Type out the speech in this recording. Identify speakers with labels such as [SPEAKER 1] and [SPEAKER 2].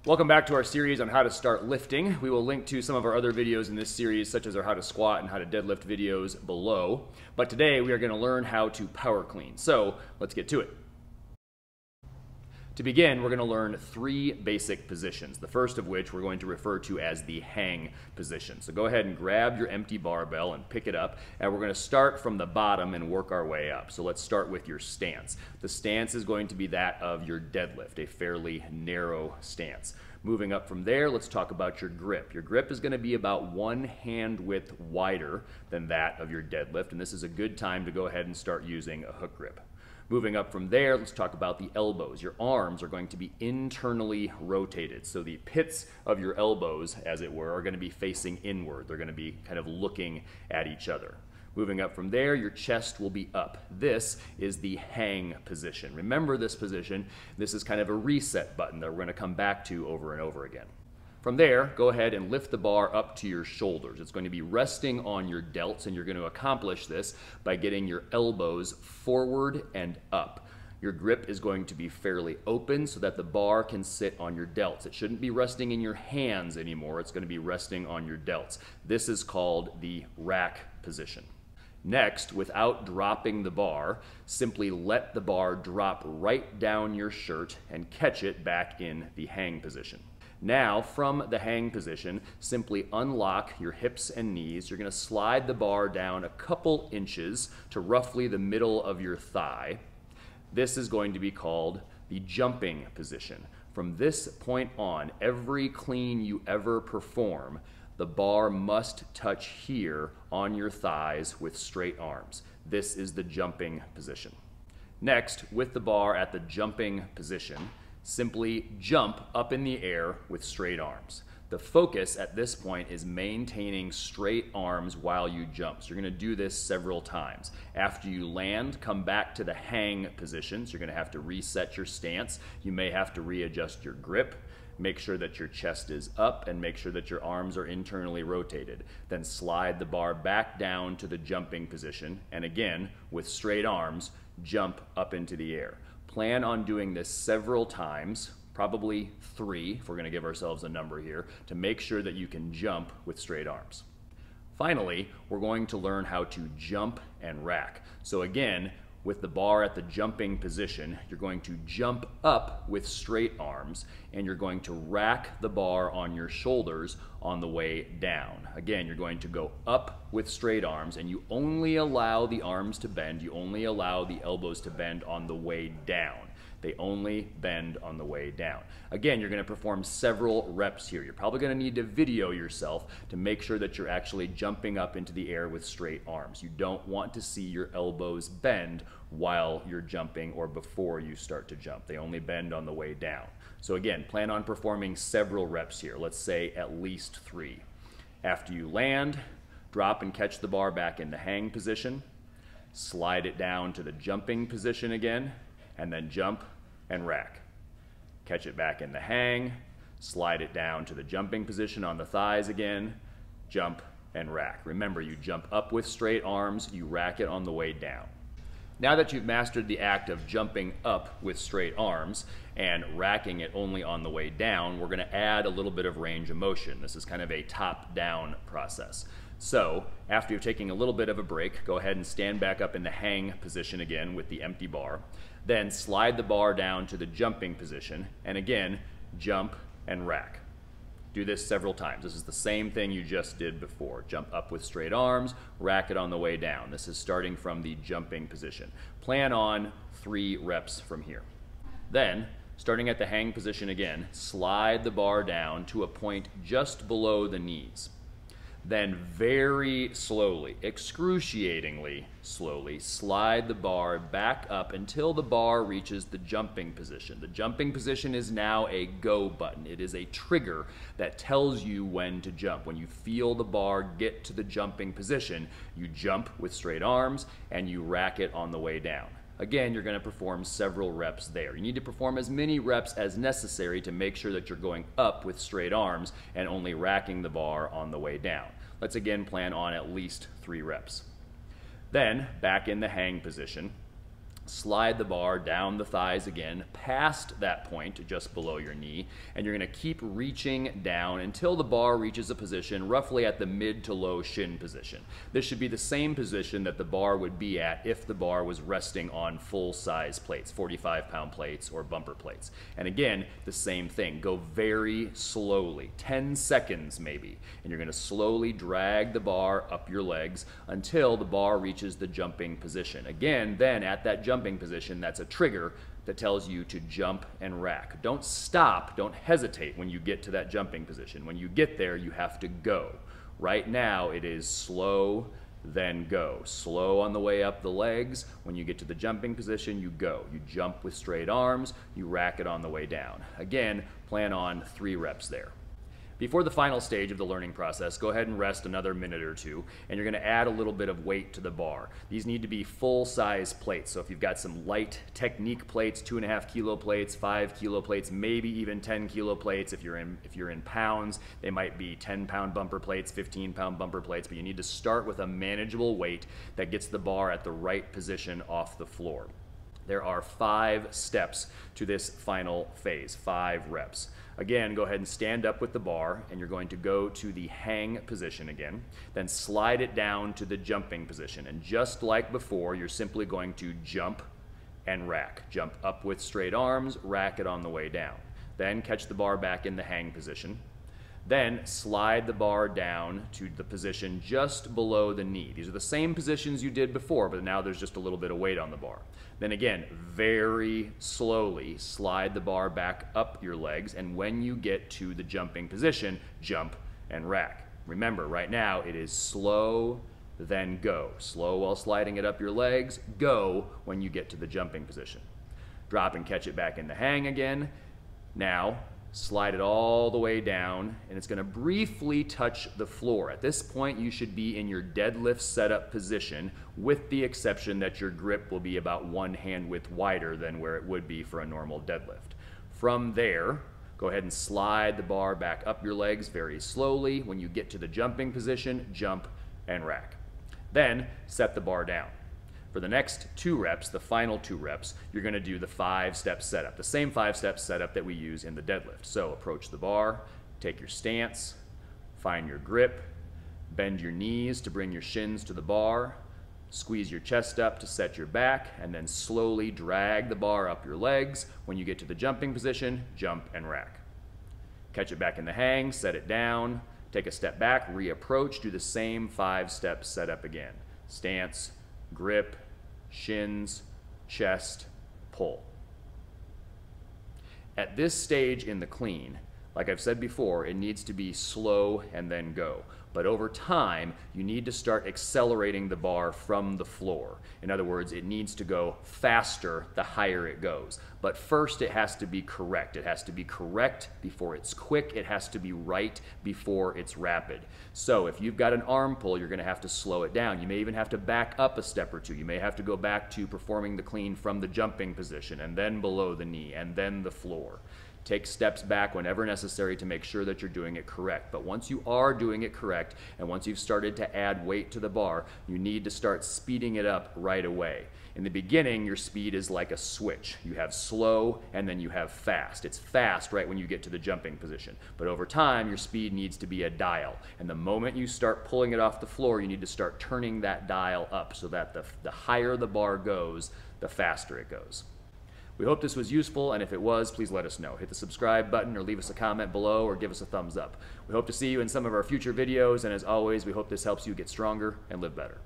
[SPEAKER 1] Welcome back to our series on how to start lifting. We will link to some of our other videos in this series, such as our how to squat and how to deadlift videos below. But today we are going to learn how to power clean. So let's get to it. To begin, we're going to learn three basic positions, the first of which we're going to refer to as the hang position. So go ahead and grab your empty barbell and pick it up, and we're going to start from the bottom and work our way up. So let's start with your stance. The stance is going to be that of your deadlift, a fairly narrow stance. Moving up from there, let's talk about your grip. Your grip is going to be about one hand width wider than that of your deadlift, and this is a good time to go ahead and start using a hook grip. Moving up from there, let's talk about the elbows. Your arms are going to be internally rotated. So the pits of your elbows, as it were, are going to be facing inward. They're going to be kind of looking at each other. Moving up from there, your chest will be up. This is the hang position. Remember this position. This is kind of a reset button that we're going to come back to over and over again. From there, go ahead and lift the bar up to your shoulders. It's going to be resting on your delts, and you're going to accomplish this by getting your elbows forward and up. Your grip is going to be fairly open so that the bar can sit on your delts. It shouldn't be resting in your hands anymore. It's going to be resting on your delts. This is called the rack position. Next, without dropping the bar, simply let the bar drop right down your shirt and catch it back in the hang position. Now, from the hang position, simply unlock your hips and knees. You're going to slide the bar down a couple inches to roughly the middle of your thigh. This is going to be called the jumping position. From this point on, every clean you ever perform, the bar must touch here on your thighs with straight arms. This is the jumping position. Next, with the bar at the jumping position, simply jump up in the air with straight arms. The focus at this point is maintaining straight arms while you jump. So you're going to do this several times. After you land, come back to the hang position. So you're going to have to reset your stance. You may have to readjust your grip. Make sure that your chest is up and make sure that your arms are internally rotated. Then slide the bar back down to the jumping position, and again, with straight arms, jump up into the air. Plan on doing this several times, probably 3 if we're going to give ourselves a number here, to make sure that you can jump with straight arms. Finally, we're going to learn how to jump and rack. So again, with the bar at the jumping position, you're going to jump up with straight arms, and you're going to rack the bar on your shoulders on the way down. Again, you're going to go up with straight arms, and you only allow the arms to bend, you only allow the elbows to bend on the way down. They only bend on the way down. Again, you're going to perform several reps here. You're probably going to need to video yourself to make sure that you're actually jumping up into the air with straight arms. You don't want to see your elbows bend while you're jumping or before you start to jump. They only bend on the way down. So again, plan on performing several reps here. Let's say at least 3. After you land, drop and catch the bar back in the hang position. Slide it down to the jumping position again, and then jump and rack. Catch it back in the hang, slide it down to the jumping position on the thighs again, jump and rack. Remember, you jump up with straight arms, you rack it on the way down. Now that you've mastered the act of jumping up with straight arms and racking it only on the way down, we're going to add a little bit of range of motion. This is kind of a top-down process. So, after you're taking a little bit of a break, go ahead and stand back up in the hang position again with the empty bar. Then slide the bar down to the jumping position, and again, jump and rack. Do this several times. This is the same thing you just did before. Jump up with straight arms, rack it on the way down. This is starting from the jumping position. Plan on 3 reps from here. Then, starting at the hang position again, slide the bar down to a point just below the knees. Then very slowly, excruciatingly slowly, slide the bar back up until the bar reaches the jumping position. The jumping position is now a go button. It is a trigger that tells you when to jump. When you feel the bar get to the jumping position, you jump with straight arms and you rack it on the way down. Again, you're going to perform several reps there. You need to perform as many reps as necessary to make sure that you're going up with straight arms and only racking the bar on the way down. Let's again plan on at least 3 reps. Then, back in the hang position, Slide the bar down the thighs again, past that point just below your knee, and you're going to keep reaching down until the bar reaches a position roughly at the mid to low shin position. This should be the same position that the bar would be at if the bar was resting on full-size plates, 45-pound plates or bumper plates. And again, the same thing. Go very slowly, 10 seconds maybe, and you're going to slowly drag the bar up your legs until the bar reaches the jumping position. Again, then at that jumping position, that's a trigger that tells you to jump and rack. Don't stop, don't hesitate when you get to that jumping position. When you get there, you have to go. Right now, it is slow, then go. Slow on the way up the legs. When you get to the jumping position, you go. You jump with straight arms, you rack it on the way down. Again, plan on 3 reps there. Before the final stage of the learning process, go ahead and rest another minute or two, and you're going to add a little bit of weight to the bar. These need to be full-size plates, so if you've got some light technique plates, 2.5 kilo plates, 5 kilo plates, maybe even 10 kilo plates. If you're in pounds, they might be 10-pound bumper plates, 15-pound bumper plates, but you need to start with a manageable weight that gets the bar at the right position off the floor. There are 5 steps to this final phase, 5 reps. Again, go ahead and stand up with the bar, and you're going to go to the hang position again, then slide it down to the jumping position. And just like before, you're simply going to jump and rack. Jump up with straight arms, rack it on the way down. Then catch the bar back in the hang position. Then slide the bar down to the position just below the knee. These are the same positions you did before, but now there's just a little bit of weight on the bar. Then again, very slowly slide the bar back up your legs, and when you get to the jumping position, jump and rack. Remember, right now it is slow, then go. Slow while sliding it up your legs, go when you get to the jumping position. Drop and catch it back in the hang again. Now, slide it all the way down, and it's going to briefly touch the floor. At this point, you should be in your deadlift setup position, with the exception that your grip will be about 1 hand width wider than where it would be for a normal deadlift. From there, go ahead and slide the bar back up your legs very slowly. When you get to the jumping position, jump and rack. Then, set the bar down. For the next 2 reps, the final 2 reps, you're going to do the 5-step setup, the same 5-step setup that we use in the deadlift. So approach the bar, take your stance, find your grip, bend your knees to bring your shins to the bar, squeeze your chest up to set your back, and then slowly drag the bar up your legs. When you get to the jumping position, jump and rack. Catch it back in the hang, set it down, take a step back, reapproach, do the same 5-step setup again. Stance, grip, shins, chest, pull. At this stage in the clean, like I've said before, it needs to be slow and then go. But over time, you need to start accelerating the bar from the floor. In other words, it needs to go faster the higher it goes. But first, it has to be correct. It has to be correct before it's quick. It has to be right before it's rapid. So if you've got an arm pull, you're going to have to slow it down. You may even have to back up a step or two. You may have to go back to performing the clean from the jumping position, and then below the knee, and then the floor. Take steps back whenever necessary to make sure that you're doing it correct. But once you are doing it correct, and once you've started to add weight to the bar, you need to start speeding it up right away. In the beginning, your speed is like a switch. You have slow, and then you have fast. It's fast right when you get to the jumping position. But over time, your speed needs to be a dial. And the moment you start pulling it off the floor, you need to start turning that dial up so that the higher the bar goes, the faster it goes. We hope this was useful, and if it was, please let us know. Hit the subscribe button or leave us a comment below or give us a thumbs up. We hope to see you in some of our future videos, and as always, we hope this helps you get stronger and live better.